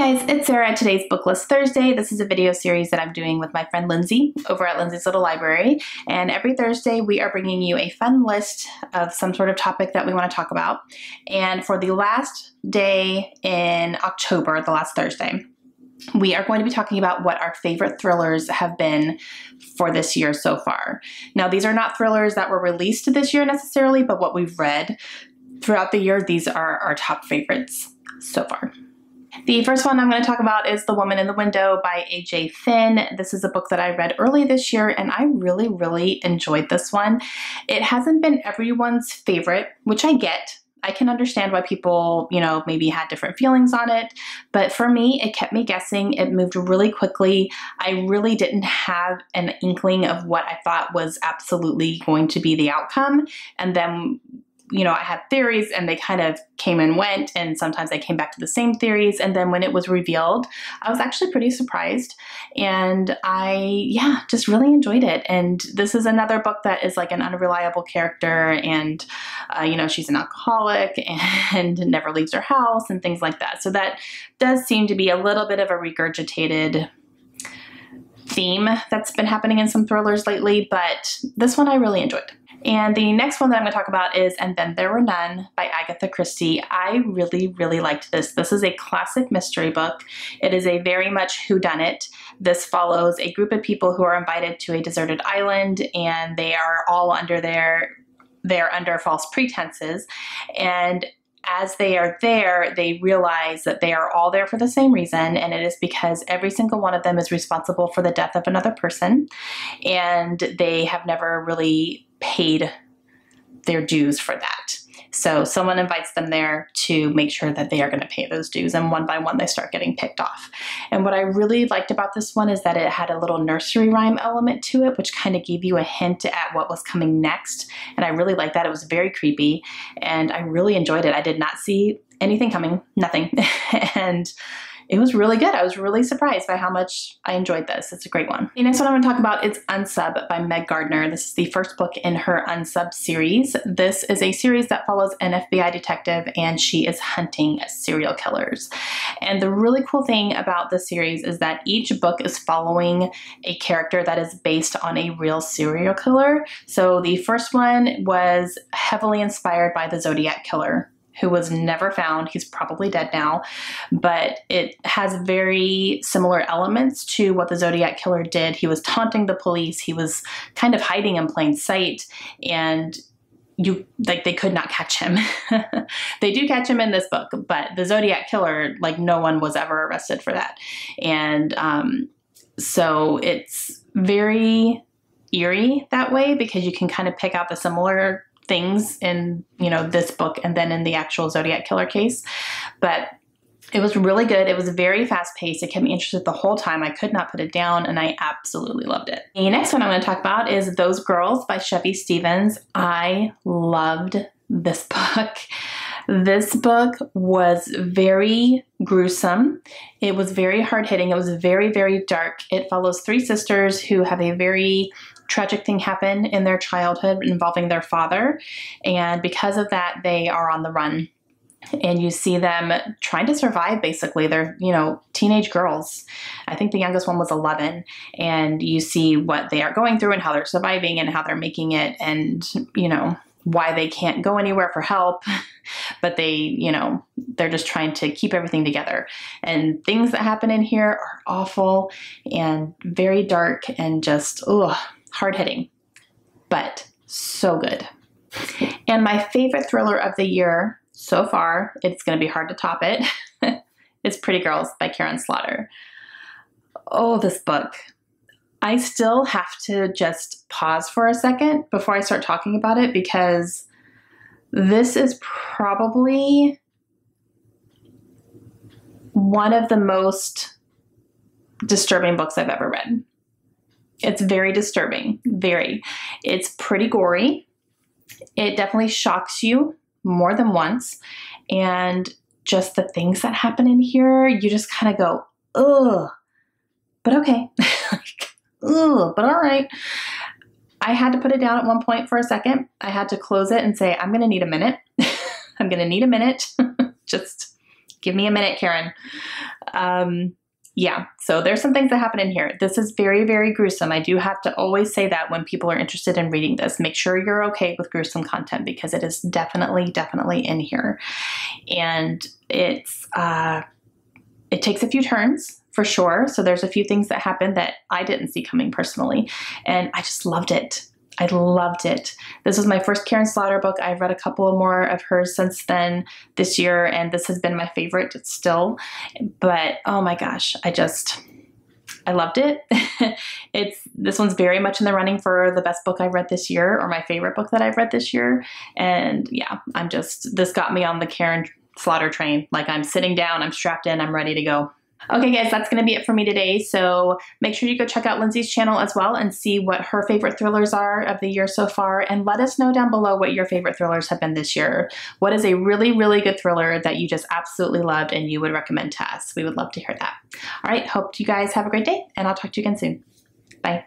Hey guys, it's Sarah at today's Book List Thursday. This is a video series that I'm doing with my friend Lindsay over at Lindsay's Little Library. And every Thursday we are bringing you a fun list of some sort of topic that we want to talk about. And for the last day in October, the last Thursday, we are going to be talking about what our favorite thrillers have been for this year so far. Now, these are not thrillers that were released this year necessarily, but what we've read throughout the year, these are our top favorites so far. The first one I'm going to talk about is The Woman in the Window by A.J. Finn. This is a book that I read early this year, and I really enjoyed this one. It hasn't been everyone's favorite, which I get. I can understand why people, maybe had different feelings on it, but for me, it kept me guessing. It moved really quickly. I really didn't have an inkling of what I thought was absolutely going to be the outcome, and then I had theories and they kind of came and went, and sometimes I came back to the same theories. And then when it was revealed, I was actually pretty surprised, and I just really enjoyed it. And this is another book that is like an unreliable character, and she's an alcoholic and never leaves her house and things like that. So that does seem to be a little bit of a regurgitated theme that's been happening in some thrillers lately, but this one I really enjoyed. And the next one that I'm going to talk about is And Then There Were None by Agatha Christie. I really liked this. This is a classic mystery book. It is a very much whodunit. This follows a group of people who are invited to a deserted island, and they are all they're under false pretenses. And as they are there, they realize that they are all there for the same reason, and it is because every single one of them is responsible for the death of another person, and they have never really paid their dues for that. So someone invites them there to make sure that they are going to pay those dues, and one by one they start getting picked off. And what I really liked about this one is that it had a little nursery rhyme element to it, which kind of gave you a hint at what was coming next. And I really liked that. It was very creepy, and I really enjoyed it. I did not see anything coming, nothing. And it was really good. I was really surprised by how much I enjoyed this. It's a great one. The next one I'm going to talk about is Unsub by Meg Gardner. This is the first book in her Unsub series. This is a series that follows an FBI detective, and she is hunting serial killers. And the really cool thing about this series is that each book is following a character that is based on a real serial killer. So the first one was heavily inspired by the Zodiac Killer, who was never found. He's probably dead now, but it has very similar elements to what the Zodiac Killer did. He was taunting the police. He was kind of hiding in plain sight, and they could not catch him. They do catch him in this book, but the Zodiac Killer, no one was ever arrested for that. And so it's very eerie that way, because you can kind of pick out the similar things in, this book and then in the actual Zodiac Killer case. But it was really good. It was very fast paced. It kept me interested the whole time. I could not put it down, and I absolutely loved it. The next one I'm going to talk about is Those Girls by Chevy Stevens. I loved this book. This book was very gruesome. It was very hard-hitting. It was very dark. It follows three sisters who have a very tragic thing happen in their childhood involving their father, and because of that, they are on the run. And you see them trying to survive, basically. They're, teenage girls. I think the youngest one was 11. And you see what they are going through and how they're surviving and how they're making it, and, why they can't go anywhere for help. But they're just trying to keep everything together. And things that happen in here are awful and very dark and just, hard-hitting, but so good. And my favorite thriller of the year so far, it's going to be hard to top it, is Pretty Girls by Karen Slaughter. Oh, this book. I still have to just pause for a second before I start talking about it, because this is probably one of the most disturbing books I've ever read. It's very disturbing, very. It's pretty gory. It definitely shocks you more than once. And just the things that happen in here, you just kind of go, ugh, but okay. Ugh, but all right. I had to put it down at one point for a second. I had to close it and say, I'm going to need a minute. I'm going to need a minute. Just Give me a minute, Karen. Yeah, so there's some things that happen in here. This is very, very gruesome. I do have to always say that when people are interested in reading this. Make sure you're okay with gruesome content because it is definitely, definitely in here. And it's it takes a few turns for sure. So there's a few things that happen that I didn't see coming personally. And I just loved it. I loved it. This was my first Karen Slaughter book. I've read a couple more of hers since then this year, and this has been my favorite still. But oh my gosh, I loved it. This one's very much in the running for the best book I've read this year, or my favorite book that I've read this year. And yeah, this got me on the Karen Slaughter train. Like, I'm sitting down, I'm strapped in, I'm ready to go. Okay guys, that's going to be it for me today. So make sure you go check out Lindsay's channel as well and see what her favorite thrillers are of the year so far. And let us know down below what your favorite thrillers have been this year. What is a really, really good thriller that you just absolutely loved and you would recommend to us? We would love to hear that. All right, hope you guys have a great day, and I'll talk to you again soon. Bye.